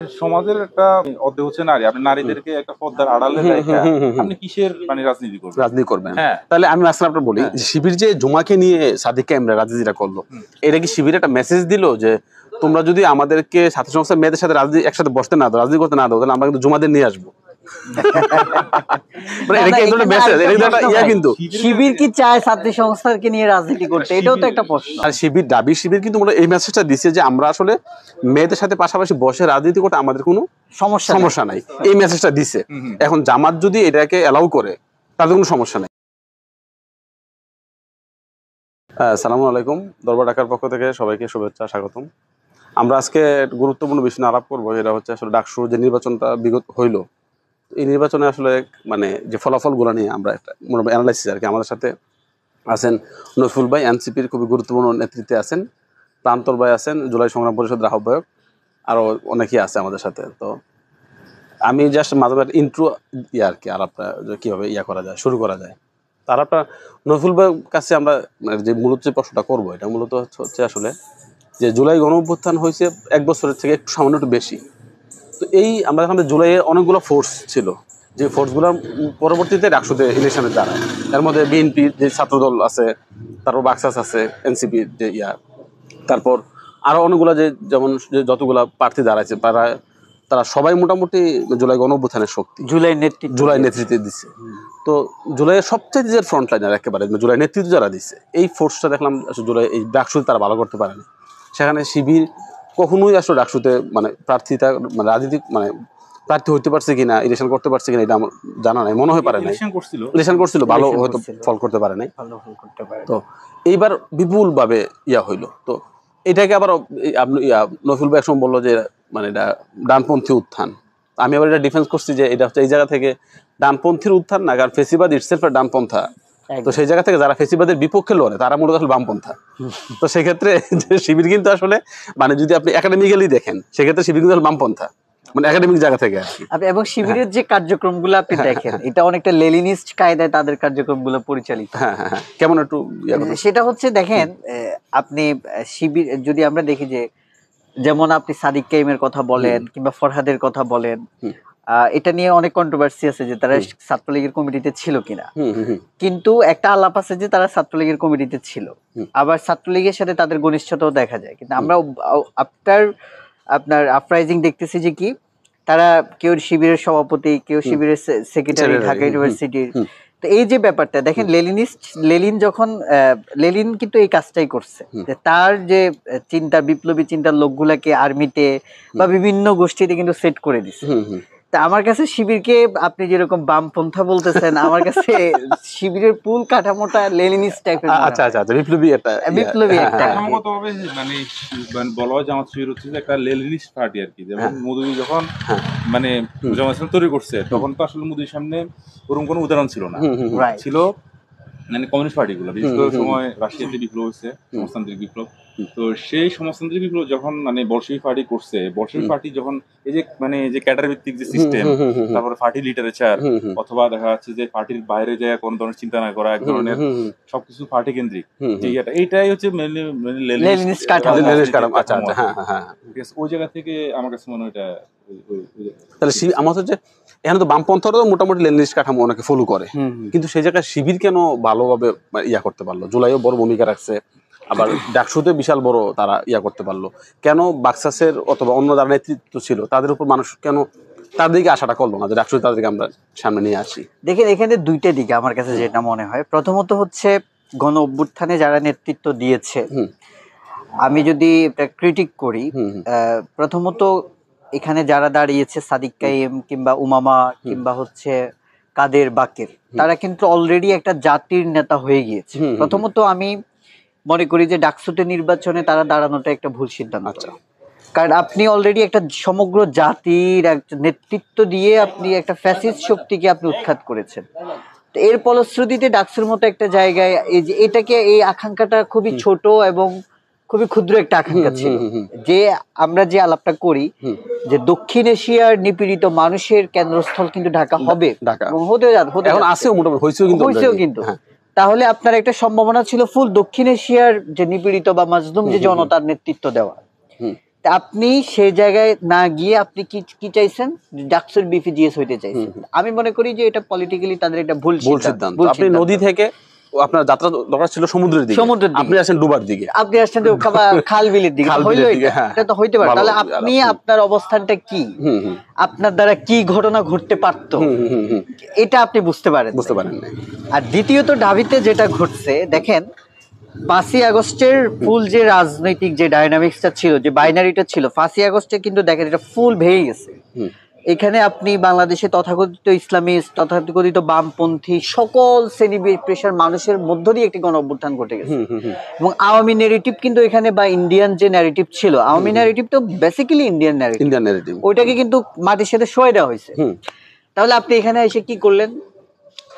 সমাজের একটা অর্ধেক হচ্ছে নারী। আপনি নারীদেরকে একটা পর্দার আড়ালে রাইখা আপনি কিসের রাজনীতি করবেন? রাজনীতি করবেন। তাহলে আমি আসলে আপনার বলি, শিবির যে জুমাকে নিয়ে সাদিক কায়েমরা রাজনীতিটা করলো, এটা কি শিবির একটা মেসেজ দিল যে তোমরা যদি আমাদেরকে ছাত্র সংস্থার মেয়েদের সাথে রাজনীতি একসাথে বসতে না দাও, রাজনীতি করতে না দাও, তাহলে আমরা কিন্তু জুমাদের নিয়ে আসবো। শিবির কি চায় ছাত্র সংস্থাকে নিয়ে রাজনীতি করতে? এটাও তো একটা প্রশ্ন। আর শিবির কিন্তু এই মেসেজটা দিচ্ছে যে আমরা আসলে মেয়েদের সাথে পাশাপাশি বসে রাজনীতি করতে আমাদের কোনো সমস্যা নাই, এই মেসেজটা দিচ্ছে। এখন জামাত যদি এটাকে অ্যালাউ করে তাদের কোনো সমস্যা নাই। আসসালামু আলাইকুম, দরবার ঢাকার পক্ষ থেকে সবাইকে শুভেচ্ছা, স্বাগতম। আমরা আজকে গুরুত্বপূর্ণ বিষয় নিয়ে আলাপ করবো। এটা হচ্ছে আসলে ডাকসুর যে নির্বাচনটা বিগত হইলো, এই নির্বাচনে আসলে মানে যে ফলাফলগুলো নিয়ে আমরা একটা মোটামুটি অ্যানালাইসিস আর কি। আমাদের সাথে আছেন নজরুল ভাই, এনসিপির খুবই গুরুত্বপূর্ণ নেতৃত্বে আছেন, প্রান্তর ভাই আছেন, জুলাই সংগ্রাম পরিষদের আহ্বায়ক, আরও অনেকেই আছে আমাদের সাথে। তো আমি জাস্ট মাঝে মাঝে ইন্ট্রো আর কি আলাপটা কীভাবে করা যায়, শুরু করা যায়। তার আপনার নজরুল ভাইয়ের কাছে আমরা যে মূলত যে প্রশ্নটা করবো, এটা মূলত হচ্ছে আসলে যে জুলাই গণ অভ্যুত্থান হয়েছে 1 বছরের থেকে একটু সামান্য একটু বেশি। তো এই আমরা এখন জুলাইয়ে অনেকগুলো ফোর্স ছিল, যে ফোর্সগুলোর পরবর্তীতে ডাকসুতে ইলেকশনে দাঁড়ায়। এর মধ্যে বিএনপি যে ছাত্রদল আছে, তারপর বাক্সাস আছে, এনসিপি যে তারপর আরও অনেকগুলো যেমন যতগুলো প্রার্থী দাঁড়াইছে তারা সবাই মোটামুটি জুলাই গণ অভ্যুত্থানের শক্তি, জুলাই নেতৃত্বে দিচ্ছে। তো জুলাইয়ের সবচেয়ে যে ফ্রন্ট লাইনার একেবারে জুলাই নেতৃত্ব যারা দিচ্ছে, এই ফোর্সটা দেখলাম জুলাই এই ডাকসুতে তারা ভালো করতে পারেনি। সেখানে শিবির কখনোই আসলে ডাকসুতে মানে প্রার্থীতা মানে রাজনীতি মানে প্রার্থী হইতে পারছে কিনা, ইলেকশন করতে পারছে কিনা, এটা আমার জানা নাই, মনে হয় পারে নাই। ইলেকশন করছিল, ভালো হয়তো ফল করতে পারে নাই। তো এইবার বিপুল ভাবে হইলো। তো এটাকে আবার আপনি নজরুল ভাই একসময় বললো যে মানে এটা ডানপন্থী উত্থান। আমি আবার এটা ডিফেন্স করছি যে এটা হচ্ছে এই জায়গা থেকে ডানপন্থীর উত্থান না, কারণ ফেসিবাদ ইটসেলফ ডানপন্থা। তো সেই জায়গা থেকে যারা ফেসিবাদের বিপক্ষে লড়ে তারা মূলত আসলে বামপন্থা। তো সেক্ষেত্রে শিবির কিন্তু আসলে মানে যদি আপনি একাডেমিক্যালি দেখেন, সেক্ষেত্রে শিবির কিন্তু বামপন্থা, মানে একাডেমিক জায়গা থেকে আর কি। এবং শিবিরের যে কার্যক্রমগুলো আপনি দেখেন, এটা অনেকটা লেনিনিস্ট কায়দায় তাদের কার্যক্রমগুলো পরিচালিত। কেমন একটু সেটা হচ্ছে দেখেন, আপনি শিবির যদি আমরা দেখি যে যেমন আপনি সাদিক কাইমের কথা বলেন কিংবা ফরহাদের কথা বলেন, এটা নিয়ে অনেক কন্ট্রোভার্সি আছে যে তারা ছাত্রলীগের কমিটিতে ছিল কিনা। কিন্তু একটা আলাপ আছে যে তারা ছাত্রলীগের কমিটিতে ছিল, আবার ছাত্রলীগের সাথে তাদের ঘনিষ্ঠতাও দেখা যায়। কিন্তু আমরা আপনার আপ্রাইজিং দেখতেছি যে কি তারা কেউ শিবিরের সভাপতি, কেউ শিবিরের সেক্রেটারি ঢাকা ইউনিভার্সিটির। তো এই যে ব্যাপারটা দেখেন, লেনিন কিন্তু এই কাজটাই করছে, যে তার যে বিপ্লবী চিন্তার লোকগুলাকে আর্মিতে বা বিভিন্ন গোষ্ঠীতে কিন্তু সেট করে দিচ্ছে। তা আমার কাছে শিবিরকে আপনি যেরকম বামপন্থা বলতেছেন, আমার কাছে শিবিরের পুল কাঠামোটা লেনিনিস্ট টাইপের। আচ্ছা, বিপ্লবী একটা মানে বলা হয় জামাত শিবির হচ্ছে একটা লেনিনিস্ট পার্টি আর কি। যেমন মোদি যখন মানে জামাত তৈরি করছে, তখন তো আসলে মোদির সামনে ওরকম কোনো উদাহরণ ছিল না, ছিল মানে কমিউনিস্ট পার্টিগুলো। বিশেষ করে সময় রাশিয়াতে বিপ্লব হয়েছে, সমাজতান্ত্রিক বিপ্লব। তো সেই সমাজতান্ত্রিক বিপ্লব যখন মানে বলশিবিক পার্টি করছে, বলশিবিক পার্টি যখন এই যে মানে যে ক্যাডার ভিত্তিক যে সিস্টেম, তারপরে পার্টি লিটারেচার, অথবা দেখা যাচ্ছে যে পার্টির বাইরে যায় কোন ধরনের চিন্তা না করা, এক ধরনের সবকিছু পার্টি কেন্দ্রিক যে এইটাই হচ্ছে লেনিনিস্ট কাঠামো। ওই জায়গা থেকে আমার কাছে মনে হয় এটা। তাহলে আমার হচ্ছে এখানে তো বামপন্থারও মোটামুটি লেনিনিস্ট কাঠামো অনেকে ফলো করে, কিন্তু সেই জায়গায় শিবির কেন ভালোভাবে করতে পারলো? জুলাইও বড় ভূমিকা রাখছে, আবার ডাকসুতে বিশাল বড় তারা করতে পারলো কেন? বাক্সাসের অথবা অন্য যারা নেতৃত্ব ছিল তাদের উপর মানুষ কেন তার দিকে আশাটা করলো না যে ডাকসুতে তাদেরকে আমরা সামনে নিয়ে আসি? দেখেন, এখানে দুইটা দিকে আমার কাছে যেটা মনে হয়। প্রথমত হচ্ছে গণ অভ্যুত্থানে যারা নেতৃত্ব দিয়েছে, আমি যদি ক্রিটিক করি, প্রথমত এখানে যারা দাঁড়িয়েছে সাদিক কাইম কিংবা উমামা কিংবা হচ্ছে কাদের বাকের, তারা কিন্তু অলরেডি একটা জাতির নেতা হয়ে গিয়েছে। প্রথমত আমি মনে করি যে ডাকসুতে নির্বাচনে তারা দাঁড়ানোটা একটা ভুল সিদ্ধান্ত। কারণ আপনি অলরেডি একটা সমগ্র জাতির একটা নেতৃত্ব দিয়ে আপনি একটা ফ্যাসিস্ট শক্তিকে আপনি উৎখাত করেছেন। তো এর ফলশ্রুতিতে ডাকসুর মতো একটা জায়গায় এই যে এটাকে এই আকাঙ্ক্ষাটা খুবই ছোট এবং খুবই ক্ষুদ্র একটা আকাঙ্ক্ষা ছিল, যে আমরা যে আলাপটা করি যে দক্ষিণ এশিয়ার নিপীড়িত মানুষের কেন্দ্রস্থল কিন্তু ঢাকা হবে, হয়েছেও কিন্তু। তাহলে আপনার একটা সম্ভাবনা ছিল ফুল দক্ষিণ এশিয়ার যে নিপীড়িত বা মাজলুম যে জনতার নেতৃত্ব দেওয়া। আপনি সেই জায়গায় না গিয়ে আপনি কি কি চাইছেন, ডাকসুর বিপিজিএস হইতে চাইছেন। আমি মনে করি যে এটা পলিটিক্যালি তাদের একটা ভুল সিদ্ধান্ত। আপনি নদী থেকে আপনার যাত্রা দরকার ছিল সমুদ্রের দিকে, আপনি আসেন ডুবার দিকে, আপনি আসছেন খাল বিলের দিকে, হইলো এটা তো হইতে পারে। তাহলে আপনি আপনার অবস্থানটা কি, আপনার দ্বারা কি ঘটনা ঘটতে পারত, এটা আপনি বুঝতে পারেন না। আর দ্বিতীয়ত ঢাবিতে যেটা ঘটছে দেখেন, 5ই আগস্টের ফুল যে রাজনৈতিক যে ডাইনামিক্সটা ছিল, যে বাইনারিটা ছিল, 5ই আগস্টে কিন্তু দেখেন এটা ফুল ভেঙে গেছে। এখানে আপনি বাংলাদেশে তথাকথিত ইসলামিস্ট, তথাকথিত বামপন্থী সকল শ্রেণী পেশার মানুষের মধ্য দিয়ে একটি গণ অভ্যুত্থান ঘটে গেছে। এবং আওয়ামী ন্যারেটিভ কিন্তু এখানে, বা ইন্ডিয়ান যে ন্যারেটিভ ছিল, আওয়ামী ন্যারেটিভ তো বেসিক্যালি ইন্ডিয়ান ন্যারেটিভ, ওইটাকে কিন্তু মাটির সাথে সয়ে দেওয়া হয়েছে। তাহলে আপনি এখানে এসে কি করলেন,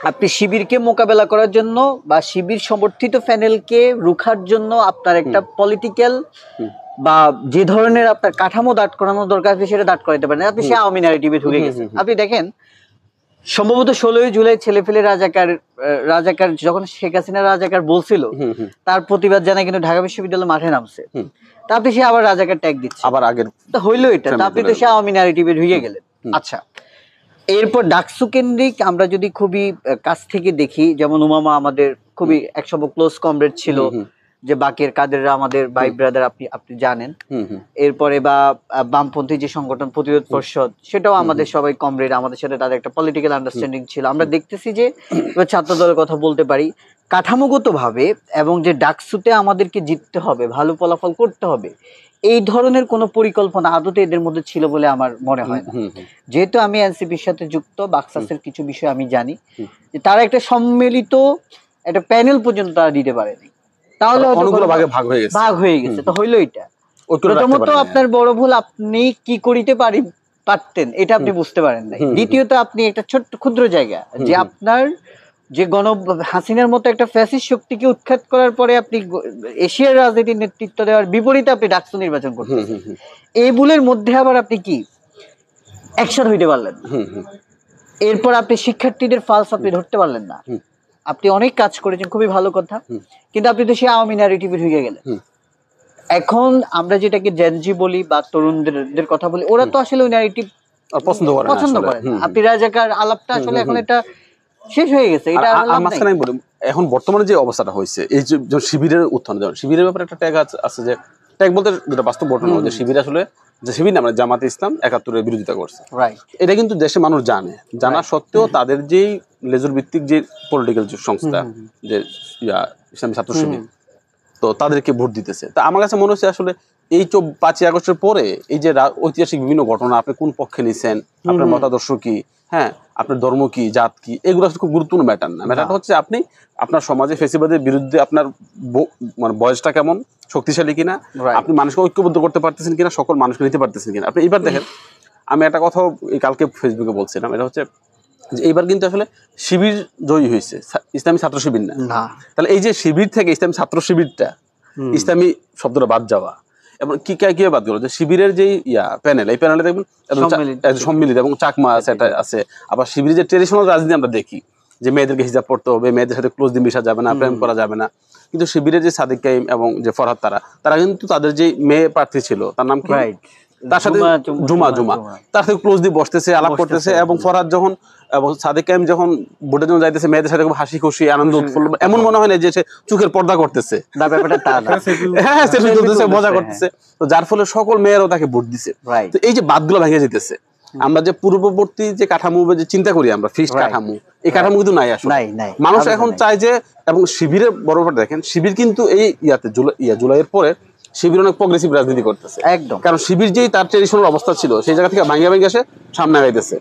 আপনি শিবিরকে মোকাবেলা করার জন্য বা শিবির সমর্থিত প্যানেলকে রুখার জন্য আপনার একটা পলিটিক্যাল বা যে ধরনের আপনার কাঠামো দাঁড় করানো দরকার সেটা দাঁড় করাতে পারেন, আপনি সে আওয়ামী ন্যারেটিভে ঢুকে গেছেন। আপনি দেখেন সম্ভবত 16ই জুলাই ছেলেফেলে রাজাকার যখন শেখ হাসিনা রাজাকার বলছিল, তার প্রতিবাদ জানায় কিন্তু ঢাকা বিশ্ববিদ্যালয় মাঠে নামছে। তা আপনি সে আবার রাজাকার ট্যাগ দিচ্ছে, আবার আগের হইলো এটা, আপনি তো সে আওয়ামী ন্যারেটিভে ঢুকে গেলেন। আচ্ছা, এরপর ডাকসু কেন্দ্রিক আমরা যদি খুবই কাছ থেকে দেখি, যেমন উমামা আমাদের খুবই একসময় ক্লোজ কমরেড ছিল, যে বাকের কাদেররা আমাদের ভাই ব্রাদার, আপনি জানেন। এরপরে বা বামপন্থী যে সংগঠন প্রতিরোধ পরিষদ, সেটাও আমাদের সবাই কমরেড, আমাদের সাথে তাদের একটা পলিটিক্যাল আন্ডারস্ট্যান্ডিং ছিল। আমরা দেখতেছি যে ছাত্র দলের কথা বলতে পারি, কাঠামোগত ভাবে এবং যে ডাকসুতে আমাদেরকে জিততে হবে, ভালো ফলাফল করতে হবে, এই ধরনের কোন পরিকল্পনা আদতে এদের মধ্যে ছিল বলে আমার মনে হয় না। যেহেতু আমি এনসিপির সাথে যুক্ত, বাকসাসের কিছু বিষয় আমি জানি, যে তারা একটা সম্মিলিত একটা প্যানেল পর্যন্ত তারা দিতে পারেনি, তাহলে ভাগ হয়ে গেছে। তো হইলো এটা প্রথমত আপনার বড় ভুল, আপনি কি করিতে পারতেন এটা আপনি বুঝতে পারেন নাই। দ্বিতীয়ত আপনি একটা ছোট্ট ক্ষুদ্র জায়গা, যে আপনার যে হাসিনার মতো একটা ফ্যাসিস্ট শক্তিকে উৎখাত করার পরে আপনি এশিয়ার রাজনীতির নেতৃত্ব দেওয়ার বিপরীতে আপনি ডাকসু নির্বাচন করতেন। এই ভুলের মধ্যে আবার আপনি কি অ্যাকশন হইতে পারলেন না। এরপর আপনি শিক্ষার্থীদের ফালস আপনি ধরতে পারলেন না। আপনি অনেক কাজ করেছেন, খুবই ভালো কথা, কিন্তু আপনি তো সেই আওয়ামী ন্যারেটিভে ঢুকে গেলেন। এখন আমরা যেটাকে জেনজি বলি বা তরুণদের কথা বলি, ওরা তো আসলে ওই ন্যারেটিভ পছন্দ করে না। আপনি রাজাকার আলাপটা আসলে এখন এটা শেষ হয়ে গেছে। এটা এখন বর্তমানে যে অবস্থাটা হয়েছে, এই যে শিবিরের উত্থান, শিবিরের ব্যাপারে একটা ট্যাগ আছে, যে ট্যাগ বলতে যেটা বাস্তব ঘটনা, যে শিবির আসলে যে শিবির না, মানে জামাতে ইসলাম 71-এর বিরোধিতা করছে, এটা কিন্তু দেশের মানুষ জানা সত্ত্বেও তাদের যেই লেজুর ভিত্তিক যে পলিটিক্যাল সংস্থা, যে ইসলামী ছাত্র শিবির, তো তাদেরকে ভোট দিতেছে। তা আমার কাছে মনে হচ্ছে আসলে এই 5ই আগস্টের পরে এই যে ঐতিহাসিক বিভিন্ন ঘটনা, আপনি কোন পক্ষে নিছেন, আপনার মতাদর্শ কি, হ্যাঁ আপনার ধর্ম কি, জাত কি, এগুলো আসলে খুব গুরুত্বপূর্ণ ম্যাটার না। ম্যাটারটা হচ্ছে আপনি আপনার সমাজে ফেসিবাদের বিরুদ্ধে আপনার মানে বয়সটা কেমন, শক্তিশালী কিনা, আপনি মানুষকে ঐক্যবদ্ধ করতে পারতেছেন কিনা, সকল মানুষকে নিতে পারতেছেন কিনা। আপনি এবার দেখেন, আমি একটা কথা কালকে ফেসবুকে বলছিলাম, এটা হচ্ছে যে এইবার কিন্তু আসলে শিবির জয়ী হয়েছে, ইসলামী ছাত্র শিবির না। তাহলে এই যে শিবির থেকে ইসলামী ছাত্র শিবিরটা, ইসলামী শব্দটা বাদ যাওয়া, এবং কি বাদ গেল, যে শিবিরের যে প্যানেল, এই প্যানেলে দেখবেন সম্মিলিত এবং চাকমা আছে। আবার শিবিরের যে ট্রেডিশনাল রাজনীতি আমরা দেখি, যে মেয়েদেরকে হিজাব পড়তে হবে, মেয়েদের সাথে ক্লোজ দিন মিশা যাবে না, প্রেম করা যাবে না, কিন্তু শিবিরের যে সাদিক কাইম এবং যে ফরহাদ, তারা কিন্তু তাদের যে মেয়ে প্রার্থী ছিল, তার নাম কি, তার সাথে জুমা তার সাথে ক্লোজ দিয়ে বসতেছে, আলাপ করতেছে। এবং ফরহাদ যখন এবং সাদিক কাইম যখন ভোটের জন্য যাইতেছে, মেয়েদের সাথে খুব হাসি খুশি আনন্দ উৎফুল্ল, এমন মনে হয় না যে সে চোখের পর্দা করতেছে, মজা করতেছে। তো যার ফলে সকল মেয়েরাও তাকে ভোট দিছে। তো এই যে বাদগুলো ভেঙে যেতেছে, আমরা যে পূর্ববর্তী যে কাঠামো যে চিন্তা করি আমরা, ফিক্সড কাঠামো, এই কাঠামো কিন্তু নাই আসলে। মানুষ এখন চায় যে, এবং শিবিরের বড় ব্যাপার দেখেন, শিবির কিন্তু এই জুলাইয়ের পরে শিবির অনেক প্রগ্রেসিভ রাজনীতি করতেছে একদম। কারণ শিবির যেই তার ট্রেডিশনাল অবস্থা ছিল, সেই জায়গা থেকে ভাঙিয়া এসে সামনে আগাইতেছে।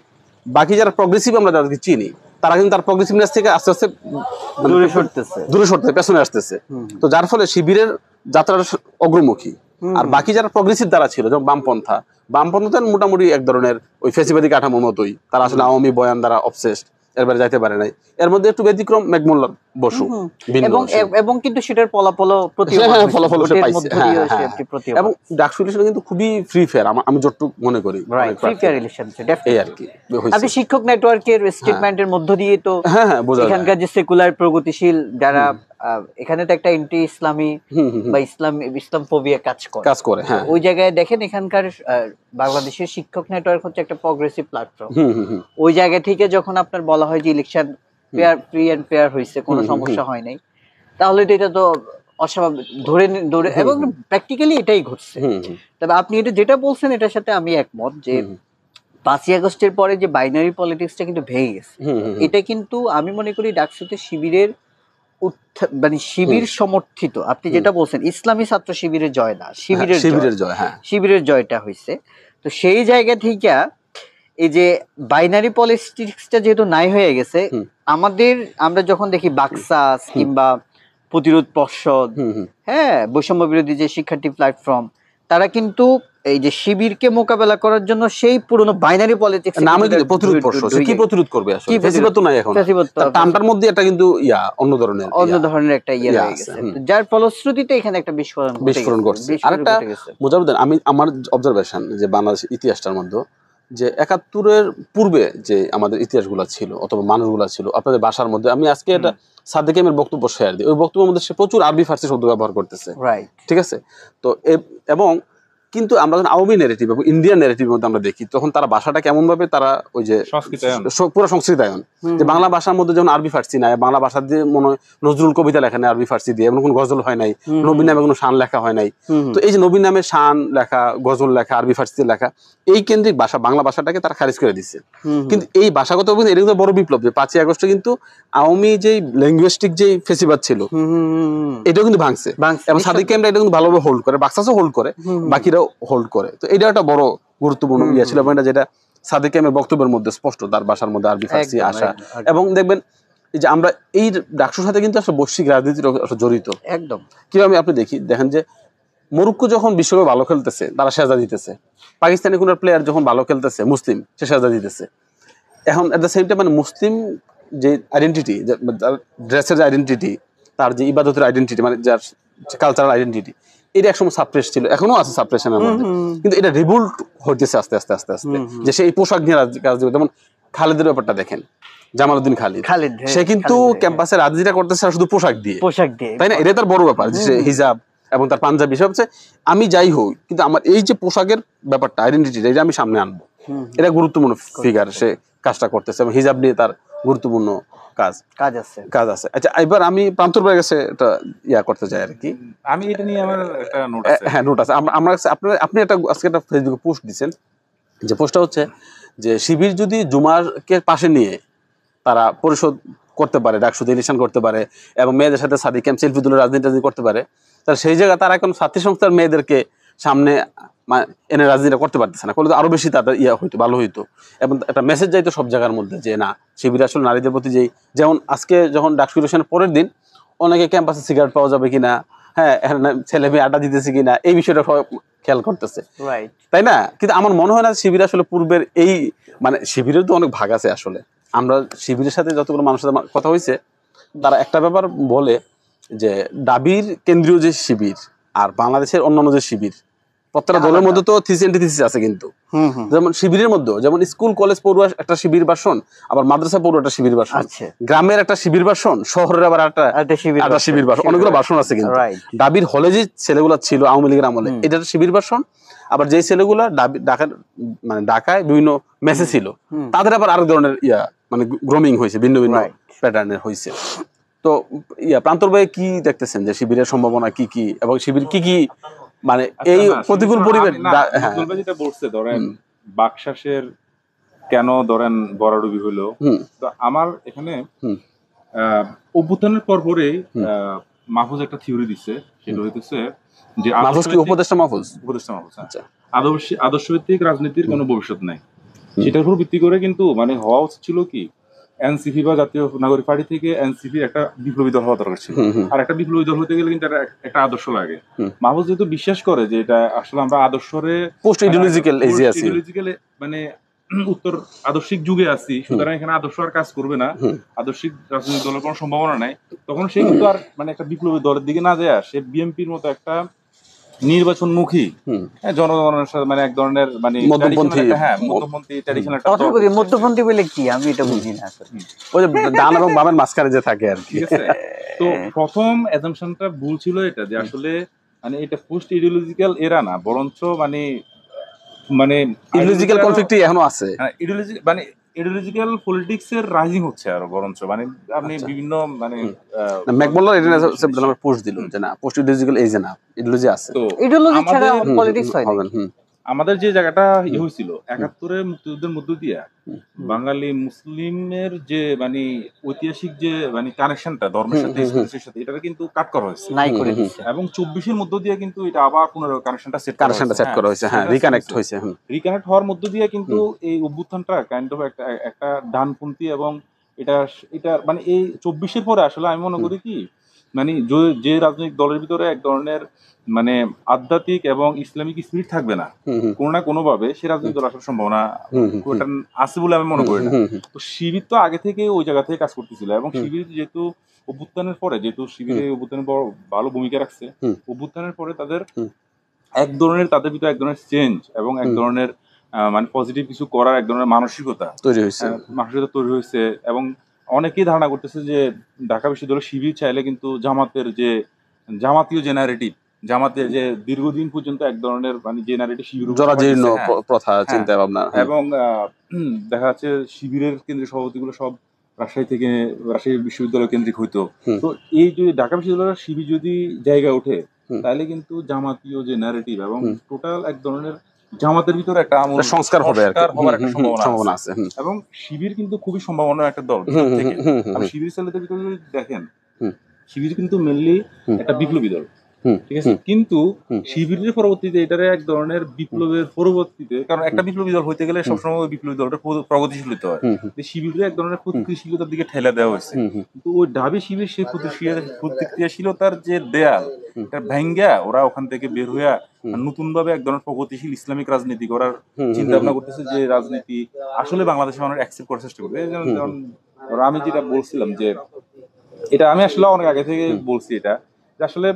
বাকি যারা প্রগ্রেসিভ আমরা যাদেরকে চিনি, তারা কিন্তু তার প্রগ্রেসিভনেস থেকে আস্তে আস্তে দূরে সরতেছে, পেছনে আসতেছে। তো যার ফলে শিবিরের যাত্রাটা অগ্রমুখী। আর বাকি যারা প্রগ্রেসিভ দ্বারা ছিল, যেমন বামপন্থা মোটামুটি এক ধরনের ওই ফেসিবাদী কাঠামোর মতোই, তারা আসলে আওয়ামী বয়ান দ্বারা অবসেসড, এরবারে যাইতে পারে নাই। এর মধ্যে একটু ব্যতিক্রম মেঘমুল্লা বসু, এবং কিন্তু সেটার ফলাফল এবং ডাকসু ইলেকশন কিন্তু খুবই ফ্রি ফেয়ার, আমি যতটুকু মনে করি। আপনি শিক্ষক নেটওয়ার্কের স্টেটমেন্টের মধ্য দিয়ে তো এখানকার যে সেকুলার প্রগতিশীল যারা এখানে তো একটা এন্টি ইসলামী বা ইসলাম ফোবিয়া কাজ করে। হ্যাঁ, ওই জায়গায় দেখেন এখানকার বাংলাদেশের শিক্ষক নেটওয়ার্ক হচ্ছে একটা প্রগ্রেসিভ প্ল্যাটফর্ম। ওই জায়গা থেকে যখন আপনার বলা হয় যে ইলেকশন ফ্রি এন্ড ফেয়ার হয়েছে, কোনো সমস্যা হয় নাই, তাহলে তো এটা তো অস্বাভাবিক ধরে এবং প্র্যাকটিক্যালি এটাই ঘটছে। তবে আপনি এটা যেটা বলছেন এটার সাথে আমি একমত যে 5ই আগস্টের পরে যে বাইনারি পলিটিক্সটা কিন্তু ভেঙে গেছে। এটা কিন্তু আমি মনে করি ডাকসুতে শিবিরের মানে শিবির সমর্থিত, আপনি যেটা বলছেন ইসলামী ছাত্র শিবিরের জয় না, শিবিরের জয়, শিবিরের জয়টা হয়েছে। তো সেই জায়গা থেকে এই যে বাইনারি পলিটিক্সটা যেহেতু নাই হয়ে গেছে, আমরা যখন দেখি বাকসাস কিংবা প্রতিরোধ পর্ষদ, হ্যাঁ, বৈষম্য বিরোধী যে শিক্ষার্থী প্ল্যাটফর্ম, তারা কিন্তু এই যে শিবিরকে মোকাবেলা করার জন্য সেই পুরনো বাইনারি পলিটিক্স নামে দিলে প্রতিরোধ পর্ষদ, কি প্রতিরোধ করবে আসলে? ফেসিবাদ তো নাই এখন, টামটার মধ্যে এটা কিন্তু অন্য ধরনের একটা ইয়ে হয়ে গেছে, যার ফলশ্রুতিতে এখানে একটা বিস্ফোরণ ঘটছে। আরেকটা মুজাহিদ, আমি আমার অবজারভেশন যে বাংলাদেশ ইতিহাসটার মধ্যে যে ৭১-এর পূর্বে যে আমাদের ইতিহাসগুলো ছিল অথবা মানুষগুলো ছিল আপনাদের ভাষার মধ্যে, আমি আজকে এটা সাদেক এমের বক্তব্য শেয়ার দিই, ওই বক্তব্যের মধ্যে সে প্রচুর আরবি ফার্সি শব্দ ব্যবহার করতেছে, ঠিক আছে? তো এবং কিন্তু আমরা যখন আওয়ামী নেগেটিভ এবং ইন্ডিয়ান নেগেটিভের মধ্যে আমরা দেখি, তখন তারা ভাষাটা কেমন ভাবে তারা ওই যে পুরো সংস্কৃতায়ন, যে বাংলা ভাষার মধ্যে যেমন আরবি ফার্সি নাই, বাংলা ভাষা দিয়ে মনে হয় নজরুল কবিতা লেখা নাই আরবি ফার্সি দিয়ে, এমন কোনো গজল হয় নাই, নবীন নামে কোনো শান লেখা হয় নাই। তো এই যে নবীন নামে শান লেখা, গজল লেখা, আরবি ফার্সি লেখা, এই কেন্দ্রিক ভাষা বাংলা ভাষাটাকে তারা খারিজ করে দিচ্ছে। কিন্তু এই ভাষাগত এটা কিন্তু বড় বিপ্লব যে ৫ই আগস্টে কিন্তু আওয়ামী যে ল্যাঙ্গুয়েস্টিক যে ফেসিবাদ ছিল এটাও কিন্তু ভাঙছে, এবং সাদিক ক্যাম্পটা এটা কিন্তু ভালোভাবে হোল্ড করে, বাক্সাসও হোল্ড করে, বাকিরাও হোল্ড করে। তো এটা একটা বড় গুরুত্বপূর্ণ ইয়ে ছিল, যেটা সাদিক ক্যাম্পের বক্তব্যের মধ্যে স্পষ্ট, তার ভাষার মধ্যে আরবি ফার্সি আসা। এবং দেখবেন এই যে আমরা এই ডাকসুর সাথে কিন্তু আসলে বৈশ্বিক রাজনীতির জড়িত একদম। কিভাবে আপনি দেখেন যে মরক্কো যখন বিশ্বকাপে ভালো খেলতেছে তারা সেজদা দিতেছে, পাকিস্তানি কোন প্লেয়ার যখন ভালো খেলতেছে মুসলিম, সে সেজদা দিতেছে। এখন এট দ্য সেম টাইম মানে মুসলিম যে আইডেন্টিটি, ড্রেসের যে আইডেন্টিটি, তার যে ইবাদতের আইডেন্টিটি, মানে যার কালচারাল আইডেন্টিটি, এটা একসময় সাপ্রেস ছিল, এখনো আছে সাপ্রেশনের মধ্যে, কিন্তু এটা রিভোল্ট হইতেছে আস্তে আস্তে আস্তে আস্তে, যে সেই পোশাক নিয়ে কাজ দিবে। যেমন খালিদের ব্যাপারটা দেখেন, জামালউদ্দিন খালিদ, সে কিন্তু ক্যাম্পাসে রাজনীতিটা করতেছে শুধু পোশাক দিয়ে, তাই না? এটা তার বড় ব্যাপার যে হিজাব এবং তার পাঞ্জাবি, সব হচ্ছে আমি যাই হই, কিন্তু আমার এই যে পোশাকের ব্যাপারটা, আইডেন্টিটি, এটা আমি সামনে আনবো, এটা গুরুত্বপূর্ণ ফিগার, সে কাজটা করতেছে, এবং হিজাব নিয়ে তার গুরুত্বপূর্ণ কাজ আছে। আচ্ছা, এবার আমি প্রান্তর ভাইয়ের কাছে এটা করতে চাই আর কি, আমি এটা নিয়ে আমার একটা নোট আছে। হ্যাঁ, নোট আছে। আপনি একটা আজকে একটা ফেসবুকে পোস্ট দিচ্ছেন, যে পোস্টটা হচ্ছে যে শিবির যদি জুমারকে পাশে নিয়ে তারা পরিশোধ করতে পারে, ডাকসুতে ইলেকশন করতে পারে, এবং মেয়েদের সাথে সাদিক ক্যাম্প সেলফি তুলে রাজনীতি করতে পারে, তাহলে সেই জায়গায় তারা এখন ছাত্রী সংস্থার মেয়েদেরকে সামনে এনে রাজনীতিটা করতে পারতেছে না, করলে আরো বেশি তাদের হইতো, ভালো হইতো, এবং একটা মেসেজ যাইতো সব জায়গার মধ্যে যে না, শিবির আসলে নারীদের প্রতি যেমন আজকে যখন ডাকসু ইলেকশনের পরের দিন অনেকে ক্যাম্পাসে সিগারেট পাওয়া যাবে কিনা, হ্যাঁ, ছেলে মেয়ে আড্ডা দিতেছে কিনা, এই বিষয়টা খেয়াল করতেছে, তাই না? কিন্তু আমার মনে হয় না শিবির আসলে পূর্বের এই, মানে শিবিরের তো অনেক ভাগ আছে আসলে। আমরা শিবিরের সাথে যতগুলো মানুষের কথা হয়েছে, তারা একটা ব্যাপার বলে যে ডাবির কেন্দ্রীয় যে শিবির আর বাংলাদেশের অন্যান্য যে শিবির, প্রত্যেকটা দলের মধ্যে তো থিসিস অ্যান্টিথিসিস আছে, কিন্তু যেমন শিবিরের মধ্যে যেমন স্কুল কলেজ পড়ুয়া একটা শিবির ভার্সন, আবার মাদ্রাসা পড়ুয়া একটা শিবির ভার্সন, গ্রামের একটা শিবির ভার্সন, শহরের আবার একটা শিবির ভার্সন, অনেকগুলো ভার্সন আছে। কিন্তু ডাবির হলে যে ছেলেগুলো ছিল আওয়ামী লীগের আমলে, এটা একটা শিবির ভার্সন। আবার যে ছেলেগুলা ঢাকায় বিভিন্ন মেসে ছিল, তাদের আবার আরেক ধরনের মানে গ্রোমিং হয়েছে, ভিন্ন ভিন্ন প্যাটার্নের হয়েছে। তো প্রান্তর ভাই কি দেখতেছেন যে শিবিরের সম্ভাবনা কি কি, এবং শিবির কি কি মানে এই প্রতিকূল পরিবেশ, যেটা বলছে ধরেন বাকশাসের কেন ধরেন বরাডুবি হলো, তো আমার এখানে অভ্যুত্থানের পরপরেই মাহফুজ একটা থিওরি দিচ্ছে, সেটা হইতেছে যে উপদেষ্টা মাহফুজ, আচ্ছা, আদর্শভিত্তিক রাজনীতির কোনো ভবিষ্যৎ নাই। সেটার উপর ভিত্তি করে কিন্তু মানে হওয়া উচিত ছিল কি, এনসিপি বা জাতীয় নাগরিক পার্টি থেকে এনসিপির একটা বিপ্লবী দল হওয়া দরকার ছিল। আর একটা বিপ্লবী দল হতে গেলে কিন্তু একটা আদর্শ লাগে। মাহফুজ যেহেতু বিশ্বাস করে যে এটা আসলে আমরা আদর্শরে পোস্ট ইডিওলজিক্যাল মানে উত্তর আদর্শিক যুগে আছি, সুতরাং এখানে আদর্শ আর কাজ করবে না, আদর্শিক রাজনৈতিক দলের কোনো সম্ভাবনা নাই, তখন সে কিন্তু আর মানে একটা বিপ্লবী দলের দিকে না যায়, সে বিএনপির মতো একটা নির্বাচনমুখী, জনগণের সাথে মানে এক ধরনের মানে মধ্যপন্থী, মধ্যপন্থী ট্র্যাডিশনাল মধ্যপন্থী বলে কি আমি এটা বুঝি না আসলে। ওই যে ডান এবং বামের মাঝখানে যে থাকে আর কি। ঠিক আছে। তো প্রথম অ্যাজাম্পশনটা ভুল ছিল এটা, যে আসলে মানে এটা পোস্ট ইডিওলজিক্যাল এরা না, বরঞ্চ মানে মানে ইডিওলজিক্যাল কনফ্লিক্টই এখনো আছে। মানে ইডিওলজিক্যাল পলিটিক্স এর রাইজিং হচ্ছে আরো, বরঞ্চ মানে আপনি বিভিন্ন মানে ম্যাকমোল্লার এটা পোস্ট দিল যে না পোস্ট ইডিওলজিক্যাল এই যে না ইডিওলজি আছে, তো ইডিওলজি ছাড়া পলিটিক্স হয় না। আমাদের যে জায়গাটা হয়েছিল 71-এর মুক্তিযুদ্ধের মধ্য দিয়া বাঙালি মুসলিমের যে মানে ঐতিহাসিক যে মানে কানেকশনটা ধর্মের সাথে ইসলামের সাথে, এটা কিন্তু কাট করা হয়েছে নাই করে দিচ্ছে, এবং 24-এর মধ্য দিয়ে কিন্তু এটা আবার পুনরায় কানেকশনটা সেট করা হয়েছে, হ্যাঁ রিকানেক্ট হয়েছে। রিকানেক্ট হওয়ার মধ্য দিয়ে কিন্তু এই অভ্যুত্থানটা কাইন্ড অফ একটা ডানপন্থী, এবং এটা মানে এই 24-এর পরে আসলে আমি মনে করি কি মানে যে রাজনৈতিক দলের ভিতরে এক ধরনের মানে আধ্যাত্মিক এবং ইসলামিক স্পিরিট থাকবে না কোনো না কোনো ভাবে, সে রাজনৈতিক দল আসার সম্ভাবনা আছে বলে আমি মনে করি না। তো শিবির তো আগে থেকে ওই জায়গা থেকে কাজ করতেছিল, এবং শিবির যেহেতু অভ্যুত্থানের পরে যেহেতু শিবিরের অভ্যুত্থানের বড় ভালো ভূমিকা রাখছে, অভ্যুত্থানের পরে তাদের তাদের ভিতরে এক ধরনের চেঞ্জ এবং এক ধরনের মানে পজিটিভ কিছু করার এক ধরনের মানসিকতা তৈরি হয়েছে। এবং অনেকেই ধারণা করতেছে যে ঢাকা বিশ্ববিদ্যালয় শিবির চাইলে কিন্তু জামাতের যে জামাতীয় যে ন্যারেটিভ, জামাতের যে দীর্ঘদিন পর্যন্ত এক ধরনের মানে যে ন্যারেটিভ শিবির জরাজীর্ণ প্রথা চিন্তা ভাবনা, এবং দেখা যাচ্ছে শিবিরের কেন্দ্রীয় সভাপতিগুলো সব রাজশাহী বিশ্ববিদ্যালয় কেন্দ্রিক হইতো। তো এই যদি ঢাকা বিশ্ববিদ্যালয়ের শিবির যদি জায়গা ওঠে, তাহলে কিন্তু জামাতীয় যে ন্যারেটিভ এবং টোটাল এক ধরনের জামাতের ভিতরে একটা সংস্কার হওয়ার একটা সম্ভাবনা আছে। এবং শিবির কিন্তু খুবই সম্ভাবনা একটা দল থেকে। শিবির ছেলেদের ভিতরে যদি দেখেন, শিবির কিন্তু মেনলি একটা বিপ্লবী দল, ঠিক আছে, কিন্তু শিবিরের পরবর্তীতে এটারে এক ধরনের বিপ্লবের পরবর্তীতে, কারণ একটা বিপ্লবী দল হইতে গেলে সবসময় ওই বিপ্লবী দলটা প্রগতিশীল হতে হয়, শিবিরে এক ধরনের প্রতিক্রিয়াশীলতার দিকে ঠেলা দেওয়া হয়েছে। কিন্তু ওই ঢাবি শিবির সেই প্রতিক্রিয়াশীলতার যে দেয়াল, এটা ভাঙ্গা ওরা ওখান থেকে বের হইয়া নতুন ভাবে এক ধরনের প্রগতিশীল ইসলামিক রাজনীতি করার চিন্তা ভাবনা করতেছে, যে রাজনীতি আসলে বাংলাদেশে মানুষ অ্যাকসেপ্ট করার চেষ্টা করবে। যেমন আমি যেটা বলছিলাম যে এটা আমি আসলে অনেক আগে থেকে বলছি, এটা যে আসলে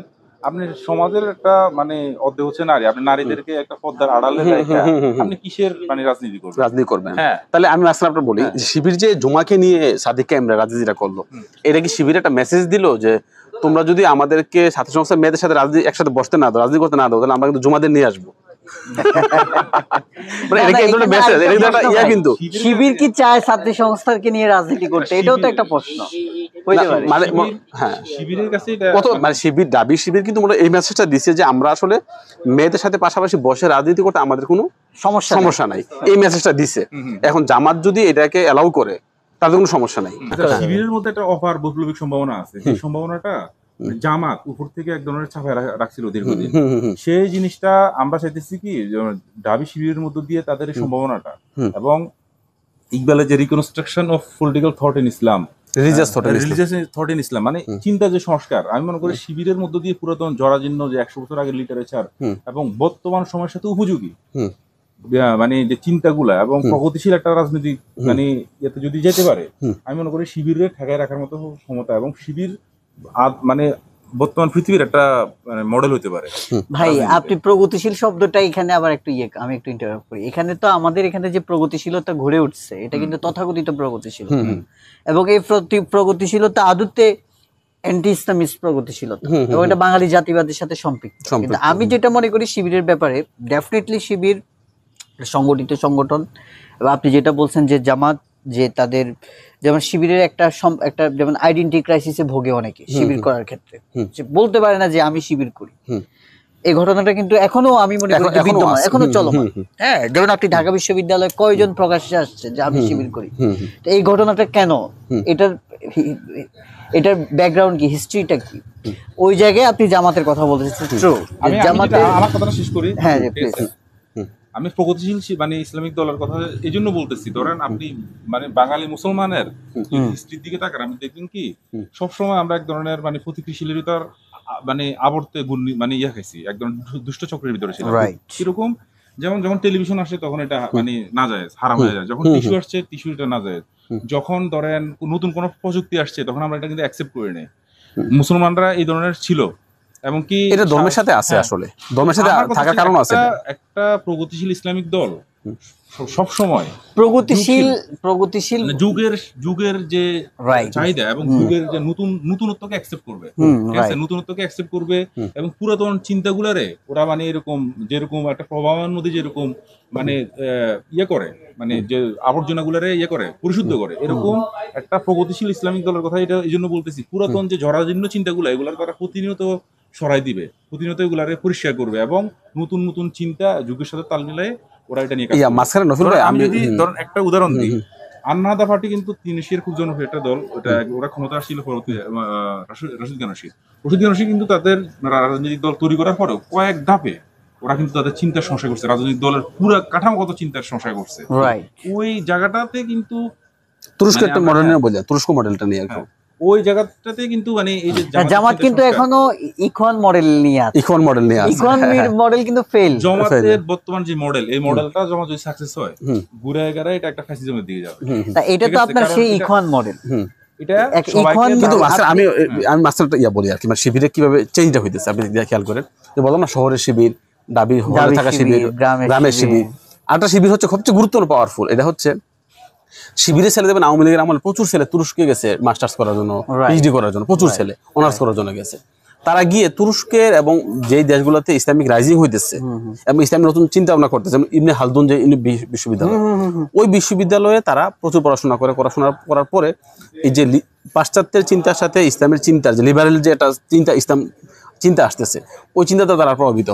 আপনি সমাজের একটা মানে অর্ধেক হচ্ছে নারী, আপনি নারীদেরকে একটা পর্দার আড়ালে রেখে আপনি কিসের মানে রাজনীতি করবেন? হ্যাঁ, তাহলে আমি আসলে আপনার বলি শিবির যে জুমাকে নিয়ে সাদিক কায়েমরা রাজনীতিটা করলো, এটা কি শিবির একটা মেসেজ দিল যে তোমরা যদি আমাদেরকে ছাত্র সংস্থার মেয়েদের সাথে রাজনীতি একসাথে বসতে না দাও, রাজনীতি করতে না দাও, তাহলে আমরা কিন্তু জুমাদের নিয়ে আসবো? কিন্তু শিবির কি চায় ছাত্র সংস্থাকে নিয়ে রাজনীতি করতে, এটাও তো একটা প্রশ্ন। শিবির দাবি শিবির কিন্তু এই মেসেজটা দিচ্ছে যে আমরা আসলে মেয়েদের সাথে পাশাপাশি বসে রাজনীতি করতে আমাদের কোনো সমস্যা নাই, এই মেসেজটা দিচ্ছে। এখন জামাত যদি এটাকে অ্যালাউ করে তাদের কোনো সমস্যা নাই। শিবিরের মধ্যে একটা অপার বৈপ্লবিক সম্ভাবনা আছে, সেই সম্ভাবনাটা জামাত উপর থেকে এক ধরনের চাপায় রাখছিল দীর্ঘদিন। সেই জিনিসটা আমরা চাইতেছি কি ঢাবি শিবিরের মধ্য দিয়ে তাদের এই সম্ভাবনাটা, এবং ইকবালের যে reconstruction of political thought in Islam, religious thought in Islam মানে চিন্তা যে সংস্কার, আমি মনে করি শিবিরের মধ্য দিয়ে পুরাতন জরাজীর্ণ যে 100 বছর আগের লিটারেচার এবং বর্তমান সময়ের সাথে উপযোগী মানে যে চিন্তাগুলা এবং প্রগতিশীল একটা রাজনীতি মানে এতে যদি যেতে পারে, আমি মনে করি শিবিরের ঠেকায় রাখার মতো ক্ষমতা, এবং শিবির মানে বর্তমান পৃথিবীর একটা মানে মডেল হতে পারে। ভাই আপনি প্রগতিশীল শব্দটা এখানে আবার একটু আমি একটু ইন্টারাপ্ট করি। এখানে তো আমাদের এখানে যে প্রগতিশীলতা ঘুরে উঠছে, এটা কিন্তু তথাকথিত প্রগতিশীলতা, এবং এই প্রগতিশীলতা আদতে অ্যান্টি ইসলামিস্ট প্রগতিশীলতা, এবং এটা বাঙালি জাতিবাদের সাথে সম্পৃক্ত। কিন্তু আমি যেটা মনে করি শিবিরের ব্যাপারে, ডেফিনেটলি শিবির সংগঠিত সংগঠন, এবং আপনি যেটা বলছেন যে জামাত, যে তাদের যেমন শিবিরের একটা যেমন আইডেন্টি ক্রাইসিসে ভোগে অনেকে শিবির করার ক্ষেত্রে, যে বলতে পারে না যে আমি শিবির করি। এই ঘটনাটা কিন্তু এখনো আমি মনে করি বিদ্যমান, এখনো চলমান। হ্যাঁ, যেমন আপনি ঢাকা বিশ্ববিদ্যালয়ে কয়জন প্রকাশ্যে আসছে যে আমি শিবির করি, তো এই ঘটনাটা কেন, এটার ব্যাকগ্রাউন্ড কি, হিস্ট্রিটা কি, ওই জায়গায় আপনি জামাতের কথা বলতেছেন। জামাতের আমার কথাটা শেষ করি। হ্যাঁ প্লিজ। আমি প্রগতিশীল মানে ইসলামিক দলের কথা এই জন্য বলতেছি, ধরেন আপনি মানে বাঙালি মুসলমানের হিস্ট্রির দিকে তাকান, আমি দেখবেন কি সবসময় আমরা এক ধরনের মানে প্রতিক্রিয়াশীলতার মানে আবর্তে মানে খাইছি, একদম দুষ্ট চক্রের ভিতরে ছিলাম। কিরকম, যখন টেলিভিশন আসে তখন এটা মানে না যায়, হারাম হয়ে যায়। যখন টিস্যু আসছে টিস্যুটা না যায়। যখন ধরেন নতুন কোনো প্রযুক্তি আসছে তখন আমরা এটা কিন্তু অ্যাকসেপ্ট করে নেই। মুসলমানরা এই ধরনের ছিল, এমনকি এটা ধর্মের সাথে আছে, আসলে ধর্মের সাথে থাকার কারণ আছে। একটা প্রগতিশীল ইসলামিক দল সব সময় প্রগতিশীল যুগের যে চাহিদা এবং যুগের যে নতুনত্বকে অ্যাকসেপ্ট করবে, ঠিক আছে, নতুনত্বকে অ্যাকসেপ্ট করবে এবং পুরাতন চিন্তাগুলারে ওরা মানে এরকম যেরকম একটা প্রবাহের মধ্যে যেরকম মানে ইয়ে করে, মানে যে আবর্জনাগুলারে ইয়ে করে পরিশুদ্ধ করে, এরকম একটা প্রগতিশীল ইসলামিক দলের কথা এটা এই জন্য বলতেছি। পুরাতন যে জরাজীর্ণ চিন্তাগুলো এগুলার তারা প্রতিনিয়ত সরাই দিবে, প্রতিনিয়ত এগুলারে পরিষ্কার করবে এবং নতুন নতুন চিন্তা যুগের সাথে তাল মিলায় ওরা এটা নিয়ে কাজ করবে। আমি যদি ধরেন একটা উদাহরণ দিই, আন্নাদা পার্টি কিন্তু তিউনিসিয়ার খুব জনপ্রিয় একটা দল, ওরা ক্ষমতা আসছিল রশিদ গানুশি কিন্তু তাদের রাজনৈতিক দল তৈরি করার পরেও কয়েক ধাপে ওরা কিন্তু তাদের চিন্তার সংশয় করছে, রাজনৈতিক দলের পুরো কাঠামোগত চিন্তার সংশয় করছে। ওই জায়গাটাতে কিন্তু তুরস্ক একটা মডেল নিয়ে বলে, তুরস্ক মডেলটা নিয়ে একদম ওই জায়গাটাতে কিন্তু মানে এই যে জামাত কিন্তু এখনো ইখওয়ান মডেল নিয়ে আছে, ইখওয়ান মডেল কিন্তু ফেল। জামাতের বর্তমান যে মডেল, এই মডেলটা জামাত যদি সাকসেস হয় ঘুরে গেলে এটা একটা ফ্যাসিজমের দিকে যাবে। এটা তো আপনার সেই ইখওয়ান মডেল। এটা কিন্তু আমি মাস্টারটা বলি আর কি, মানে শিবিরে কিভাবে চেঞ্জটা হইতেছে আপনি খেয়াল করেন। যে বললাম না, শহরের শিবির, দাবি হলে থাকা শিবির, গ্রামের শিবির। আরেকটা শিবির হচ্ছে সবচেয়ে গুরুত্বপূর্ণ পাওয়ারফুল, এটা হচ্ছে শিবিরের ছেলে দেবেন। আওয়ামী লীগের আমলে প্রচুর ছেলে তুরস্কে গেছে মাস্টার্স করার জন্য, পিএইচডি করার জন্য, প্রচুর ছেলে অনার্স করার জন্য গেছে। তারা গিয়ে তুরস্কের এবং যেই দেশগুলোতে ইসলামিক রাইজিং হইতেছে এবং ইসলামিক নতুন চিন্তা ভাবনা করতেছে, ইবনে খালদুন যে বিশ্ববিদ্যালয়, ওই বিশ্ববিদ্যালয়ে তারা প্রচুর পড়াশোনা করার পরে এই যে পাশ্চাত্যের চিন্তার সাথে ইসলামের চিন্তা, যে লিবারেল যে একটা চিন্তা, ইসলাম চিন্তা আসতেছে, ওই চিন্তাটা তারা প্রভাবিত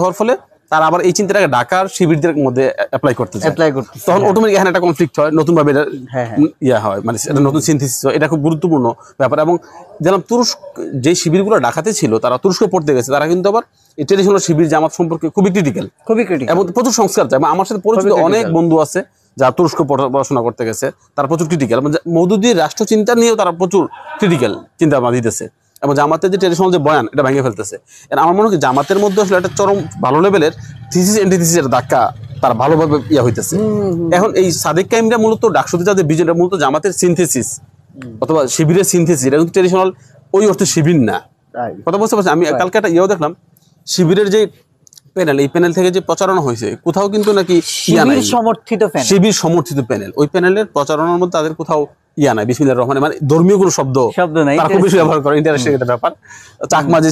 হওয়ার ফলে তারা আবার এই চিন্তাটাকে ঢাকার শিবিরদের মধ্যে অ্যাপ্লাই করতে তখন অটোমেটিক এখানে একটা কনফ্লিক্ট হয়, নতুন ভাবে ইয়া হয়, মানে এটা নতুন সিনথেসিস হয়। এটা খুব গুরুত্বপূর্ণ ব্যাপার। এবং যেমন তুরস্ক যে শিবিরগুলো ঢাকাতে ছিল, তারা তুরস্কে পড়তে গেছে, তারা কিন্তু আবার এই ট্রেডিশনাল শিবির জামাত সম্পর্কে খুবই ক্রিটিক্যাল এবং প্রচুর সংস্কার চায়। আমার সাথে পরিচিত অনেক বন্ধু আছে যারা তুরস্ক পড়াশোনা করতে গেছে, তারা প্রচুর ক্রিটিক্যাল। মওদুদির রাষ্ট্রচিন্তা নিয়েও তারা প্রচুর ক্রিটিক্যাল চিন্তা ভাবনা দিতেছে এবং জামাতের যে ট্রেডিশনাল যে বয়ান, এটা ভেঙে ফেলতেছে। আমার মনে হয় জামাতের মধ্যে আসলে একটা চরম ভালো লেভেলের থিসিস অ্যান্টিথিসিসের ধাক্কা তারা ভালোভাবে হইতেছে। এখন এই সাদেক কাইমরা মূলত ডাকসুতে যাদের বিজনটা মূলত জামাতের সিনথেসিস অথবা শিবিরের সিনথেসিস, এটা কিন্তু ট্রেডিশনাল ওই অর্থে শিবির না। কথা বুঝতে পারছি? আমি কালকে একটা দেখলাম, শিবিরের যে প্যানেল, এই প্যানেল থেকে যে প্রচারণা হয়েছে কোথাও কিন্তু নাকি শিবির সমর্থিত প্যানেল, ওই প্যানেলের প্রচারণার মধ্যে তাদের কোথাও নাই বিসমিল্লাহির রহমানির রহিম, মানে ধর্মীয় কোনো শব্দ নাই, তারা খুব বেশি ব্যবহার করে। ইন্টারেস্টিং একটা ব্যাপার। চাকমা যে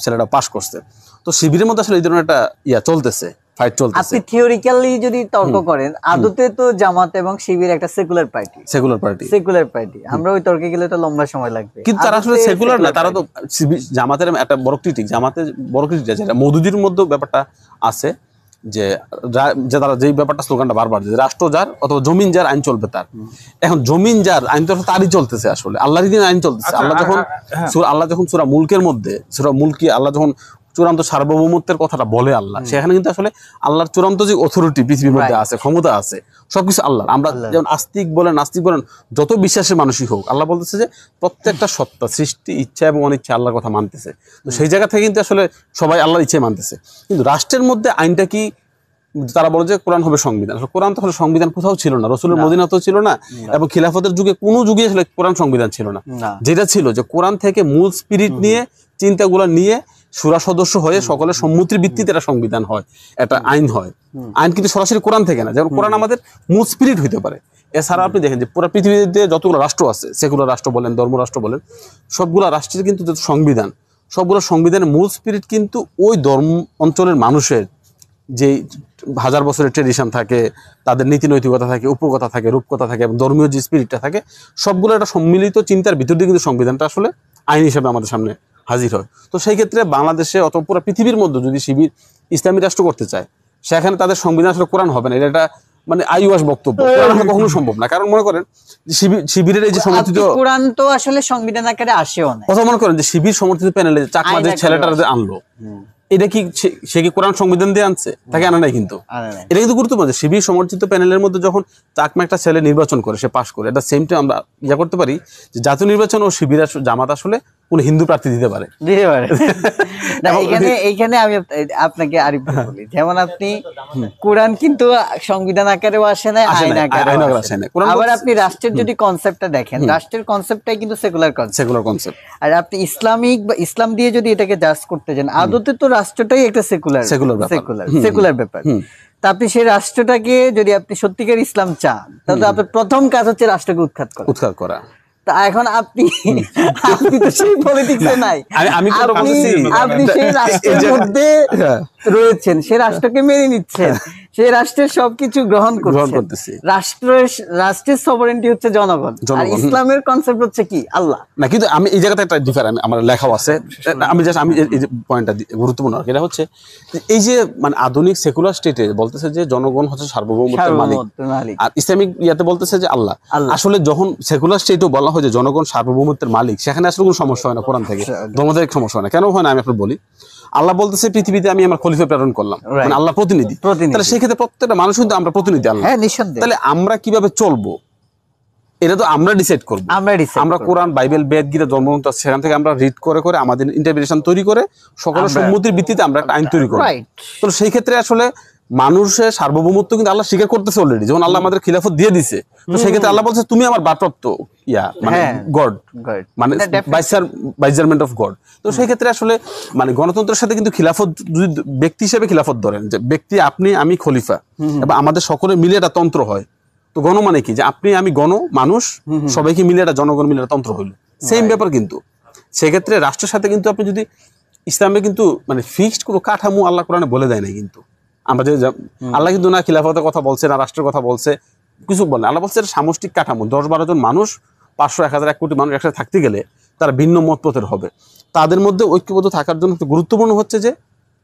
ছেলেটা পাস করছে, তো শিবিরের মধ্যে আসলে এই ধরনের একটা চলতেছে, ফাইট চলতেছে। আপনি থিওরিক্যালি যদি তর্ক করেন, আদতে তো জামাত এবং শিবির একটা সেকুলার পার্টি। আমরা ওই তর্কে গেলে তো লম্বা সময় লাগবে, কিন্তু তারা আসলে সেকুলার না। তারা তো জামাতের একটা বড় ক্রিটিক, জামাতের বড় ক্রিটিক যেটা মওদুদির মধ্যে ব্যাপারটা আছে, যে তারা যেই ব্যাপারটা স্লোগানটা বারবার, যে রাষ্ট্র যার অথবা জমিন যার আইন চলবে তার। এখন জমিন যার আইন তো তারই চলতেছে, আসলে আল্লাহরই দিন আইন চলতেছে। আল্লাহ যখন সূরা মুলকের মধ্যে, সূরা মুলকি আল্লাহ যখন চূড়ান্ত সার্বভৌমত্বের কথাটা বলে আল্লাহ, সেখানে কিন্তু আসলে আল্লাহর চূড়ান্ত যে অথরিটি পৃথিবীর মধ্যে আছে, ক্ষমতা আছে, সবকিছু আল্লাহর। আমরা যেমন আস্তিক বলেন নাস্তিক বলেন, যত বিশ্বাসের মানুষই হোক, আল্লাহ বলতেছে যে প্রত্যেকটা সত্তা, সৃষ্টি, ইচ্ছা এবং অনিচ্ছা আল্লাহর কথা মানতেছে। তো সেই জায়গা থেকে কিন্তু আসলে সবাই আল্লাহর ইচ্ছায় মানতেছে। কিন্তু রাষ্ট্রের মধ্যে আইনটা কি, তারা বলে যে কোরআন হবে সংবিধান। কোরআন তো সংবিধান কোথাও ছিল না, রসুলের মদিনাতেও ছিল না, এবং খিলাফতের যুগে কোনো যুগে আসলে কোরআন সংবিধান ছিল না। যেটা ছিল যে কোরআন থেকে মূল স্পিরিট নিয়ে, চিন্তাগুলো নিয়ে সূরা সদস্য হয়ে সকলের সম্মতির ভিত্তিতে এটা সংবিধান হয়, একটা আইন হয়। আইন কিন্তু সরাসরি কোরআন থেকে না, যেমন কোরআন আমাদের মূল স্পিরিট হইতে পারে। এছাড়া আপনি দেখেন যে পুরো পৃথিবীতে যতগুলো রাষ্ট্র আছে, সেকুলার রাষ্ট্র বলেন, ধর্ম রাষ্ট্র বলেন, সবগুলো রাষ্ট্রের কিন্তু সংবিধান, সবগুলো সংবিধানের মূল স্পিরিট কিন্তু ওই ধর্ম অঞ্চলের মানুষের যে হাজার বছরের ট্রেডিশন থাকে, তাদের নীতি নৈতিকতা থাকে, উপকথা থাকে, রূপকথা থাকে, এবং ধর্মীয় যে স্পিরিটটা থাকে, সবগুলো একটা সম্মিলিত চিন্তার ভিতর দিয়ে কিন্তু সংবিধানটা আসলে আইন হিসেবে আমাদের সামনে হাজির হয়। তো সেই ক্ষেত্রে বাংলাদেশে অথবা পুরো পৃথিবীর মধ্যে যদি শিবির ইসলামী রাষ্ট্র করতে চায়, সেখানে তাদের সংবিধান আসলে কোরআন হবে না। এটা মানে আইওয়াস বক্তব্য, কখনো সম্ভব না। কারণ মনে করেন শিবিরের এই যে সমর্থিত কোরআন তো আসলে সংবিধান আকারে আসেও না। কথা মনে করেন যে শিবির সমর্থিত প্যানেলে চাকমা যে ছেলেটা আনলো, এটা কি সে কি কোরআন সংবিধান দিয়ে আনছে? তাকে আনা নাই। কিন্তু এটা কিন্তু গুরুত্বপূর্ণ, শিবির সমর্থিত প্যানেলের মধ্যে যখন চাকমা একটা ছেলে নির্বাচন করে, সে পাশ করে, এটা সেম টাইম আমরা করতে পারি যে জাতীয় নির্বাচন ও শিবির জামাত আসলে কোন হিন্দু প্রার্থী দিতে পারে। দিতে পারে না, এইখানে আমি আপনাকে আরেকটু বলি, যেমন আপনি কোরআন কিন্তু সংবিধান আকারেও আসে না, আইন আকারেও আসে না। আবার আপনি রাষ্ট্রের যদি কনসেপ্টটা দেখেন, রাষ্ট্রের কনসেপ্টটাই কিন্তু সেকুলার কনসেপ্ট। আর আপনি ইসলামিক বা ইসলাম দিয়ে যদি এটাকে জাজ করতে যান, আদতে তো রাষ্ট্রটাই একটা সেকুলার ব্যাপার। তা আপনি সেই রাষ্ট্রটাকে যদি আপনি সত্যিকার ইসলাম চান, তাহলে আপনার প্রথম কাজ হচ্ছে রাষ্ট্রকে উৎখাত করা। তা এখন আপনি তো সেই পলিটিক্সে নাই, আপনি সেই রাষ্ট্রের মধ্যে রয়েছেন, সেই রাষ্ট্রকে মেনে নিচ্ছেন, সেই রাষ্ট্রের সবকিছু গ্রহণ করতেছে। রাষ্ট্রের সভারেন্টি হচ্ছে জনগণ, আর ইসলামের কনসেপ্ট হচ্ছে কি আল্লাহ। না, কিন্তু আমি এই জায়গাতে একটা ডিফারেন্ট আমার লেখাও আছে, আমি এই যে পয়েন্টটা গুরুত্বপূর্ণ, এটা হচ্ছে এই যে মানে আধুনিক সেকুলার স্টেটে বলতেছে যে জনগণ হচ্ছে সার্বভৌমত্বের মালিক, আর ইসলামিক ইয়াতে বলতেছে যে আল্লাহ। আসলে যখন সেকুলার স্টেটও বলা হয় যে জনগণ সার্বভৌমত্বের মালিক, সেখানে আসলে কোনো সমস্যা হয় না কোরআন থেকে, ধর্মদের সমস্যা হয় না। কেন হয় না আমি আপনাকে বলি। আল্লাহ বলতেছে পৃথিবীতে আমি আমার খলিফা প্রেরণ করলাম, মানে আল্লাহ প্রতিনিধি। তাহলে সেক্ষেত্রে প্রত্যেকটা মানুষ কিন্তু আমরা প্রতিনিধি আল্লাহ। তাহলে আমরা কিভাবে চলবো এটা তো আমরা ডিসাইড করবো। আমরা কোরআন, বাইবেল, বেদ, গীতা, ধর্মগ্রন্থ সেখান থেকে আমরা রিড করে করে আমাদের ইন্টারপ্রিটেশন তৈরি করে সকলের সম্মতির ভিত্তিতে আমরা একটা আইন তৈরি করি। তো সেই ক্ষেত্রে আসলে মানুষের সার্বভৌমত্ব কিন্তু আল্লাহ স্বীকার করতেছে অলরেডি, যেমন আল্লাহ আমাদের খিলাফত দিয়ে দিছে। তো সেই ক্ষেত্রে আল্লাহ বলছে তুমি আমার ভারপ্রাপ্ত মানে গড, মানে বাইজারমেন্ট অফ গড। তো সেই ক্ষেত্রে আসলে মানে গণতন্ত্রের সাথে কিন্তু খিলাফত, যদি ব্যক্তি হিসেবে খিলাফত ধরেন যে ব্যক্তি আপনি আমি খলিফা এবং আমাদের সকলে মিলে একটা তন্ত্র হয়। তো গণ মানে কি, যে আপনি আমি গণ মানুষ সবাইকে মিলে একটা জনগণ মিলে একটা তন্ত্র হইলো, সেম ব্যাপার। কিন্তু সেক্ষেত্রে রাষ্ট্রের সাথে কিন্তু আপনি যদি ইসলামে কিন্তু মানে ফিক্সড কোনো কাঠামো আল্লাহ কোরআনে বলে দেয় না। কিন্তু আমরা যে আল্লাহ কিন্তু না খিলাফতের কথা বলছে, না রাষ্ট্রের কথা বলছে, কিছু বলে আল্লাহ বলছে এটা সামষ্টিক কাঠামো। 10-12 জন মানুষ, 500, 1000, 1 কোটি মানুষ একসাথে থাকতে গেলে তারা ভিন্ন মতপথের হবে। তাদের মধ্যে ঐক্যবদ্ধ থাকার জন্য গুরুত্বপূর্ণ হচ্ছে যে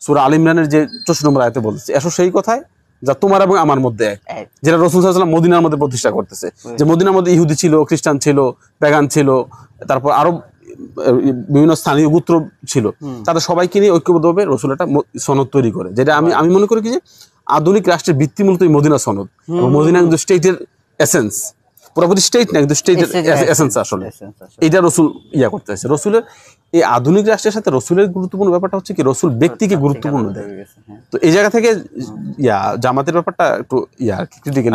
সূরা আল ইমরানের যে 64 নম্বর আয়াতে বলছে, এসো সেই কথায় যা তোমার এবং আমার মধ্যে এক, যেটা রাসূল সাল্লাল্লাহু আলাইহি ওয়াসাল্লাম মদিনার মধ্যে প্রতিষ্ঠা করতেছে। যে মদিনার মধ্যে ইহুদি ছিল, খ্রিস্টান ছিল, পেগান ছিল, তারপর আরো বিভিন্ন স্থানীয় গোত্র ছিল, তাদের সবাইকে নিয়ে ঐক্যবদ্ধভাবে রাসূল একটা সনদ তৈরি করে, যেটা আমি মনে করি কি যে আধুনিক রাষ্ট্রের ভিত্তি মূলত এই মদিনা সনদ। মদিনা কিন্তু স্টেটের এসেন্স, পুরোপুরি স্টেট না, কিন্তু স্টেটের এসেন্স আসলে এইটা রাসূল ইয়া করতে আছে। রাসূলের এই আধুনিক রাষ্ট্রের সাথে রাসূলের গুরুত্বপূর্ণ ব্যাপারটা হচ্ছে কি, রাসূল ব্যক্তিকে গুরুত্বপূর্ণ দেয়। তো এই জায়গা থেকে জামাতের ব্যাপারটা একটু ক্রিটিক্যাল।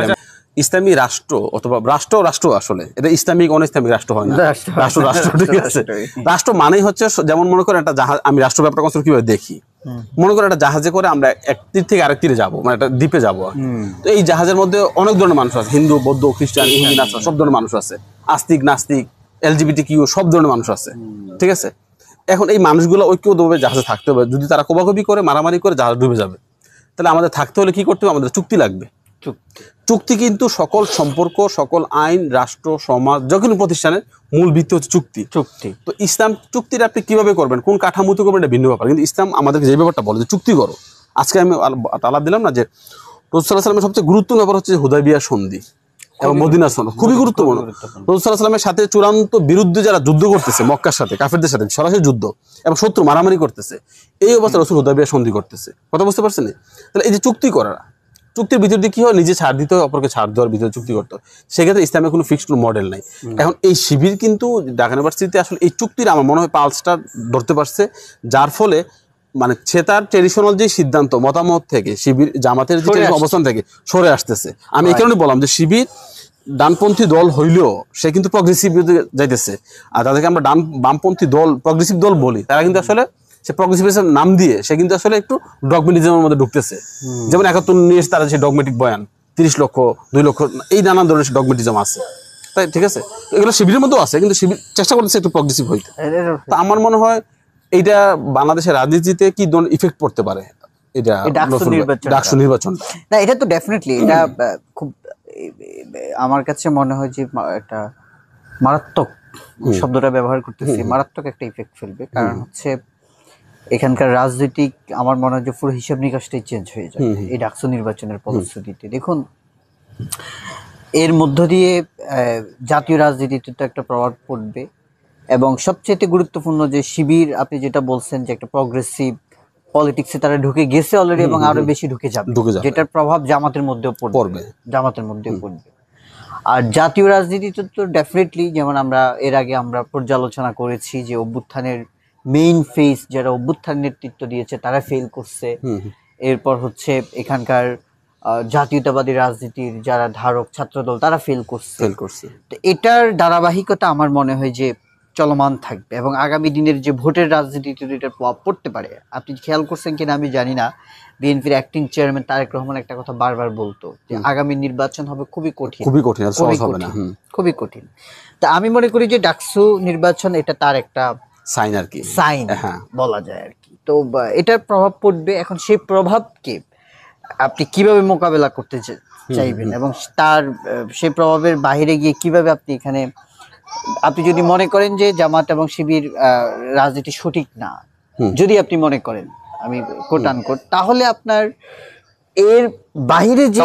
ইসলামী রাষ্ট্র অথবা রাষ্ট্র আসলে এটা ইসলামিক অন ইসলামিক রাষ্ট্র হয় না, রাষ্ট্র ঠিক আছে। রাষ্ট্র মানেই হচ্ছে, যেমন মনে করেন একটা জাহাজ, আমি রাষ্ট্র ব্যাপারটা কনসেপ্ট কিভাবে দেখি, মনে করেন একটা জাহাজে করে আমরা এক তীর থেকে আরেক তীরে যাবো, মানে একটা দ্বীপে যাবো। তো এই জাহাজের মধ্যে অনেক ধরনের মানুষ আছে, হিন্দু, বৌদ্ধ, খ্রিস্টান, ইহুদি, নাসারা, সব ধরনের মানুষ আছে, আস্তিক, নাস্তিক, LGBTQ সব ধরনের মানুষ আছে, ঠিক আছে। এখন এই মানুষগুলো ঐক্যবদ্ধভাবে জাহাজে থাকতে হবে। যদি তারা কোবাকবি করে, মারামারি করে, জাহাজ ডুবে যাবে। তাহলে আমাদের থাকতে হলে কি করতে হবে, আমাদের চুক্তি লাগবে। চুক্তি কিন্তু সকল সম্পর্ক, সকল আইন, রাষ্ট্র, সমাজ, যে কোনো প্রতিষ্ঠানের মূল ভিত্তি হচ্ছে চুক্তি। তো ইসলাম চুক্তিটা আপনি কিভাবে করবেন, কোন কাঠামোতে করবেন, এটা ভিন্ন ব্যাপার। কিন্তু ইসলাম আমাদেরকে যে ব্যাপারটা বলে যে চুক্তি করো। আজকে আমি আলাপ দিলাম না যে রাসূল সাল্লাল্লাহু আলাইহি ওয়াসাল্লামের সবচেয়ে গুরুত্বপূর্ণ ব্যাপার হচ্ছে হুদায়বিয়া সন্ধি এবং মদিনা সনদ, খুবই গুরুত্বপূর্ণ। রাসূল সাল্লাল্লাহু আলাইহি ওয়াসাল্লামের সাথে চূড়ান্ত বিরুদ্ধে যারা যুদ্ধ করতেছে, মক্কার সাথে, কাফেরদের সাথে সরাসরি যুদ্ধ এবং শত্রু মারামারি করতেছে, এই অবস্থায় রাসূল হুদায়বিয়া সন্ধি করতেছে। কথা বুঝতে পারছেন? তাহলে এই যে চুক্তি করা, চুক্তির ভিতর দিয়ে কি হয়, নিজে ছাড় দিতে হয়, অপরকে ছাড় দেওয়ার ভিতরে চুক্তি করতে হয়। সেক্ষেত্রে ইসলামের কোনো ফিক্সড মডেল নাই। এখন এই শিবির কিন্তু ঢাকা ইউনিভার্সিটিতে আসলে এই চুক্তির আমার মনে হয় পালসটা ধরতে পারছে, যার ফলে মানে সে তার ট্রেডিশনাল যে সিদ্ধান্ত মতামত থেকে, শিবির জামাতের যে অবস্থান থেকে সরে আসতেছে। আমি এই কারণে বললাম যে শিবির ডানপন্থী দল হইলেও সে কিন্তু প্রগ্রেসিভ যাইতেছে। আর তাদেরকে আমরা বামপন্থী দল, প্রগ্রেসিভ দল বলি, তারা কিন্তু আসলে সে প্রগ্রেসিভিজম নাম দিয়ে সে কিন্তু আসলে একটু ডগমেটিজমের মধ্যে ঢুকতেছে। যেমন 71 নিয়ে তারা যে ডগমেটিক বয়ান, 30 লক্ষ, 2 লক্ষ, এই নানান ধরনের ডগমেটিজম আছে, তাই ঠিক আছে। এগুলো শিবিরের মধ্যেও আছে, কিন্তু শিবির চেষ্টা করতেছে একটু প্রগ্রেসিভ হইতে। তো আমার মনে হয় এইটা বাংলাদেশের রাজনীতিতে কি ধরনের ইফেক্ট পড়তে পারে, এটা ডাকসু নির্বাচন না, এটা তো ডেফিনেটলি এটা খুব আমার কাছে মনে হয় যে একটা মারাত্মক, শব্দটা ব্যবহার করতেছি, মারাত্মক একটা ইফেক্ট ফেলবে। কারণ হচ্ছে এখানকার রাজনৈতিক, আমার মনে হয় যে পুরো হিসাব নিকাশটাই চেঞ্জ হয়ে যাবে এই ডাকসু নির্বাচনের ফলশ্রুতিতে। দেখুন, এর মধ্য দিয়ে জাতীয় রাজনীতিতে তো একটা প্রভাব পড়বে, এবং সবচেয়ে গুরুত্বপূর্ণ যে শিবির, আপনি যেটা বলছেন যে একটা প্রগ্রেসিভ পলিটিক্সে তারা ঢুকে গেছে অলরেডি এবং আরো বেশি ঢুকে যাবে, যেটার প্রভাব জামাতের মধ্যেও পড়বে। আর জাতীয় রাজনীতিতে তো ডেফিনেটলি, যেমন আমরা এর আগে আমরা পর্যালোচনা করেছি যে অভ্যুত্থানের মেইন ফেস যারা অভ্যুত্থান নেতৃত্ব দিয়েছে তারা ফেল করছে। এরপর হচ্ছে এখানকার জাতীয়তাবাদী রাজনীতির যারা ধারক ছাত্রদল তারা ফেল করছে। তো এটার ধারাবাহিকতা আমার মনে হয় যে চলমান থাকবে এবং আগামী দিনের যে ভোটের রাজনীতিতে এটার প্রভাব পড়তে পারে। আপনি খেয়াল করছেন কিনা আমি জানি না, বিএনপির অ্যাক্টিং চেয়ারম্যান তারেক রহমান একটা কথা বারবার বলতো যে আগামী নির্বাচন হবে খুবই কঠিন, খুবই কঠিন। তা আমি মনে করি যে ডাকসু নির্বাচন এটা তার একটা সাইন আর কি, সাইন বলা যায় আর কি। তো এটার প্রভাব পড়বে। এখন সেই প্রভাবকে আপনি কিভাবে মোকাবেলা করতে চাইবেন এবং তার সেই প্রভাবের বাইরে গিয়ে কিভাবে আপনি এখানে, আপনি যদি মনে করেন যে জামাত এবং শিবির রাজনীতি সঠিক না, যদি আপনি মনে করেন, আমি কোট আনকোট, তাহলে আপনার এর বাইরে যে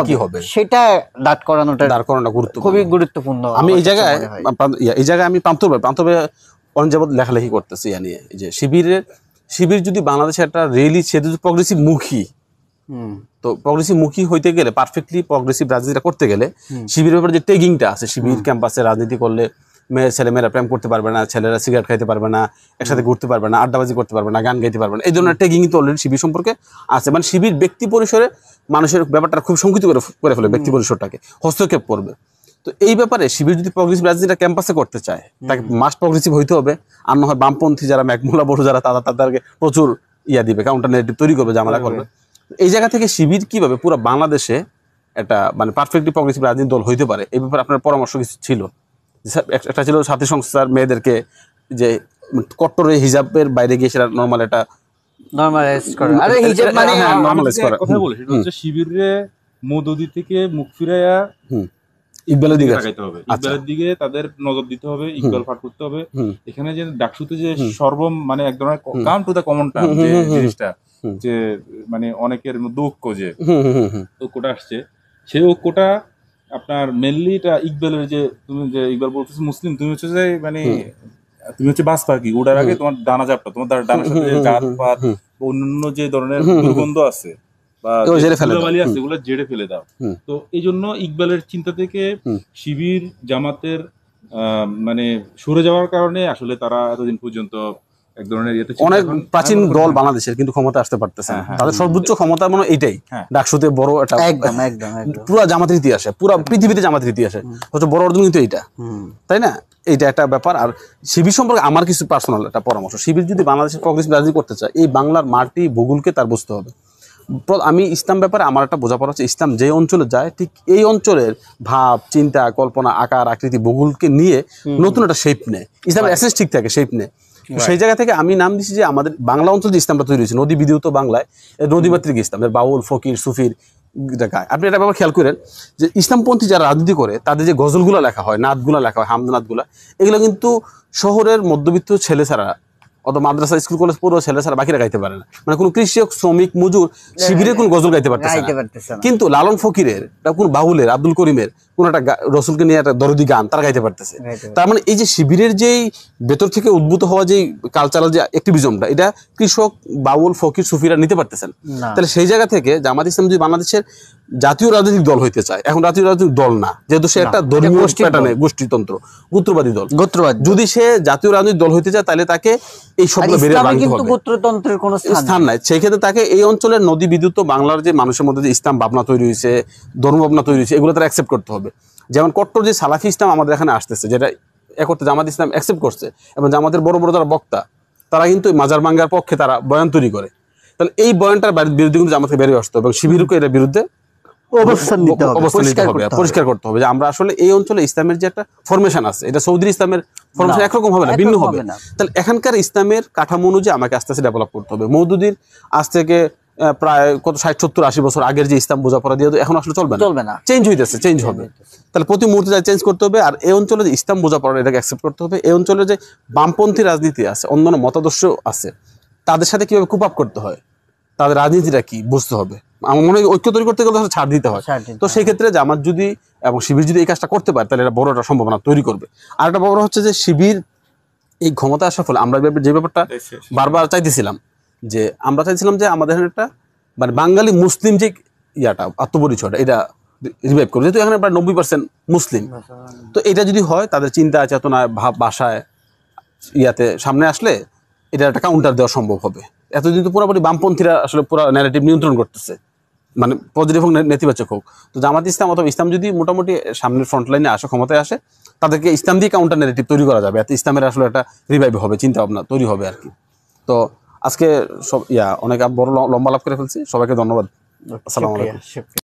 কি হবে সেটা দাঁড় করানোটা খুবই গুরুত্বপূর্ণ। আমি এই জায়গায় আমি প্রান্তবে অনেক যাবত লেখালেখি করতেছি নিয়ে যে শিবির যদি বাংলাদেশে একটা রিয়েলি প্রগ্রেসিভ মুখী, তো প্রগ্রেসিভ মুখী হইতে গেলে, পারফেক্টলি প্রগ্রেসিভ রাজনীতিটা করতে গেলে শিবিরের ব্যাপারে যে ট্যাগিংটা আছে, শিবির ক্যাম্পাসে রাজনীতি করলে ছেলেমেয়েরা প্রেম করতে পারবে না, ছেলেরা সিগারেট খাইতে পারবে না, একসাথে ঘুরতে পারবে না, আড্ডাবাজি করতে পারবে না, গান গাইতে পারবে না, এই ধরনের ট্যাগিং তো অলরেডি শিবির সম্পর্কে আছে। মানে শিবির ব্যক্তি পরিসরে মানুষের ব্যাপারটা খুব সংকুচিত করে ফেলে, ব্যক্তি পরিসরটাকে হস্তক্ষেপ করবে। তো এই ব্যাপারে শিবির যদি প্রগ্রেসিভ রাজনীতিটা ক্যাম্পাসে করতে চায়, তাকে মাস্ট প্রগ্রেসিভ হইতে হবে। আর না হয় বামপন্থী যারা ম্যাকমুলা বড় যারা তাদেরকে প্রচুর দিবে, কাউন্টার নেগেটিভ তৈরি করবে, ঝামেলা করবে। এই জায়গা থেকে শিবির কিভাবে পুরো বাংলাদেশে একটা মানে পারফেক্টলি প্রগ্রেসিভ রাজনীতি দল হইতে পারে, এই ব্যাপারে আপনার পরামর্শ কিছু ছিল? একটা ছিল সাথী সংস্থার মেয়েদেরকে যে কট্টর হিজাবের বাইরে গিয়ে সেটা নরমাল একটা নরমালাইজ করা, আরে হিজাব মানে নরমালাইজ করা কথা বলে, সেটা হচ্ছে শিবিরে মওদুদি থেকে মুখ ফিরাইয়া ইকবালের দিকে তাকাইতে হবে, ইকবালের দিকে তাদের নজর দিতে হবে, ইকবাল ফাট করতে হবে। এখানে যে ডাকসুতে যে মানে এক ধরনের come to the common term যে জিনিসটা, যে মানে অনেকের মধ্যে ঐক্য, যে ঐক্যটা আসছে, সেই ঐক্যটা আপনার মেনলি এটা ইকবালের, যে তুমি যে ইকবাল বলতেছো মুসলিম, তুমি হচ্ছে যে মানে তুমি হচ্ছে বাস পাখি, ওটার আগে তোমার ডানা চাপটা, তোমার ডানার সাথে যে জাত পাত অন্যান্য যে ধরনের দুর্গন্ধ আছে বা ধুলাবালি আছে, এগুলো জেড়ে ফেলে দাও। তো এই জন্য ইকবালের চিন্তা থেকে শিবির জামাতের মানে সরে যাওয়ার কারণে আসলে তারা এতদিন পর্যন্ত এক ধরনের অনেক প্রাচীন দল বাংলাদেশের কিন্তু ক্ষমতা আসতে পারতেছে না। তাদের সর্বোচ্চ ক্ষমতা মানে এইটাই, ডাকসুতে বড় একটা পুরো জামাতের ইতিহাসে, পুরো পৃথিবীতে জামাতের ইতিহাসে সবচেয়ে বড় অর্জন কিন্তু এইটা, তাই না? এইটা একটা ব্যাপার। আর শিবির সম্পর্কে আমার কিছু পার্সোনাল একটা পরামর্শ, শিবির যদি বাংলাদেশের প্রগ্রেসিভ রাজনীতি করতে চায়, এই বাংলার মাটি ভূগোলকে তার বুঝতে হবে। আমি ইসলাম ব্যাপারে আমার একটা বোঝাপড়া হচ্ছে, ইসলাম যে অঞ্চলে যায় ঠিক এই অঞ্চলের ভাব, চিন্তা, কল্পনা, আকার, আকৃতি, ভূগোলকে নিয়ে নতুন একটা শেপ নেয়। ইসলামের এসেন্স ঠিক থাকে, শেপ নেয়। সেই জায়গা থেকে আমি নাম দিচ্ছি যে আমাদের বাংলা অঞ্চল যে ইসলামটা তৈরি হয়েছে নদী বিধৌত বাংলায়, নদীমাতৃক ইসলাম, বাউল, ফকির, সুফির গায়। আপনি এটা ব্যাপার খেয়াল করেন যে ইসলামপন্থী যারা রাজনীতি করে তাদের যে গজলগুলো লেখা হয়, নাতগুলো লেখা হয়, হামদনাথগুলা, এগুলো কিন্তু শহরের মধ্যবিত্ত ছেলে ছাড়া, অত মাদ্রাসা স্কুল কলেজ পুরো ছেলে ছাড়া বাকিরা গাইতে পারে না। মানে কোনো কৃষক, শ্রমিক, মজুর শিবিরের কোন গজল গাইতে পারতেছে না, কিন্তু লালন ফকিরের, কোন বাউলের, আব্দুল করিমের কোন একটা রসুলকে নিয়ে একটা দরদি গান তারা গাইতে পারতেছে। তার মানে এই যে শিবিরের যেই ভেতর থেকে উদ্ভূত হওয়া যে কালচারাল যে অ্যাক্টিভিজমটা, এটা কৃষক, বাউল, ফকির, সুফিরা নিতে পারতেছেন। তাহলে সেই জায়গা থেকে জামাত ইসলাম যদি বাংলাদেশের জাতীয় রাজনৈতিক দল হইতে চায়, এখন জাতীয় রাজনৈতিক দল না, যেহেতু সে একটা ধর্মীয় প্যাটার্নে গোষ্ঠীতন্ত্র, গোত্রবাদী দল, যদি সে জাতীয় রাজনৈতিক দল হইতে চায় তাহলে তাকে এই সবগুলো বেরিয়ে ভাঙতে হবে, গোত্রতন্ত্রের কোনো স্থান নাই। সেই ক্ষেত্রে তাকে এই অঞ্চলের নদী বিদ্যুৎ বাংলার যে মানুষের মধ্যে যে ইসলাম ভাবনা তৈরি হয়েছে, ধর্ম ভাবনা তৈরি হয়েছে, এগুলো তারা অ্যাকসেপ্ট করতে হবে। যেমন কট্টর যে সালাফি ইসলাম আমাদের এখানে আসতেছে, যেটা একত্রে জামাত ইসলাম অ্যাকসেপ্ট করছে, এবং জামাতের বড় বড় যারা বক্তা তারা কিন্তু মাজার ভাঙ্গার পক্ষে তারা বয়ান তৈরি করে। তাহলে এই বয়ানটার বিরুদ্ধে কিন্তু জামাতকে বেরিয়ে আসতে হবে এবং শিবিরকে এর বিরুদ্ধে অবস্থান নিতে হবে, পরিষ্কার করতে হবে যে আমরা আসলে এই অঞ্চলে ইসলামের যে একটা ফরমেশন আছে, এটা সৌদির ইসলামের ফরমেশন একরকম হবে না, ভিন্ন হবে। তাহলে এখানকার ইসলামের কাঠামো অনুযায়ী আমাকে আস্তে আস্তে ডেভেলপ করতে হবে। মওদুদির আজ থেকে প্রায় কত 60-70-80 বছর আগের যে ইসলাম বোঝাপড়া দিয়ে এখন আসলে চলবে না, চেঞ্জ হইতেছে, চেঞ্জ হবে। তাহলে প্রতি মুহূর্তে যা চেঞ্জ করতে হবে। আর এই অঞ্চলে যে ইসলাম বোঝাপড়া, এটাকে অ্যাকসেপ্ট করতে হবে। এই অঞ্চলে যে বামপন্থী রাজনীতি আছে, অন্যান্য মতাদর্শ আছে, তাদের সাথে কিভাবে কুপ আপ করতে হয়, তাদের রাজনীতিটা কি বুঝতে হবে। আমার মনে হয় ঐক্য তৈরি করতে গেলে ছাড় দিতে হয়। তো সেই ক্ষেত্রে জামাত যদি এবং শিবির যদি এই কাজটা করতে পারে, তাহলে এটা বড় একটা সম্ভাবনা তৈরি করবে। আর একটা বড় হচ্ছে যে শিবির এই ক্ষমতা আসার ফলে আমরা যে ব্যাপারটা বারবার চাইতেছিলাম, যে আমরা চাইছিলাম যে আমাদের একটা মানে বাঙালি মুসলিম যে ইয়াটা আত্মপরিচয়টা, এটা রিভাইভ করবে, যেহেতু এখানে প্রায় 90% মুসলিম। তো এটা যদি হয় তাদের চিন্তা চেতনা ভাব ভাষায় ইয়াতে সামনে আসলে এটা একটা কাউন্টার দেওয়া সম্ভব হবে। এতদিন তো পুরোপুরি বামপন্থীরা আসলে পুরো ন্যারেটিভ নিয়ন্ত্রণ করতেছে, মানে পজিটিভ হোক নেতিবাচক হোক। তো জামাত ইসলাম অথবা ইসলাম যদি মোটামুটি সামনের ফ্রন্ট লাইনে আসে, ক্ষমতায় আসে, তাদেরকে ইসলাম দিয়ে কাউন্টার ন্যারেটিভ তৈরি করা যাবে, এতে ইসলামের আসলে একটা রিভাইভ হবে, চিন্তা ভাবনা তৈরি হবে আর কি। তো আজকে সব অনেক বড় লম্বা লাভ করে ফেলছি, সবাইকে ধন্যবাদ। আসসালামু আলাইকুম।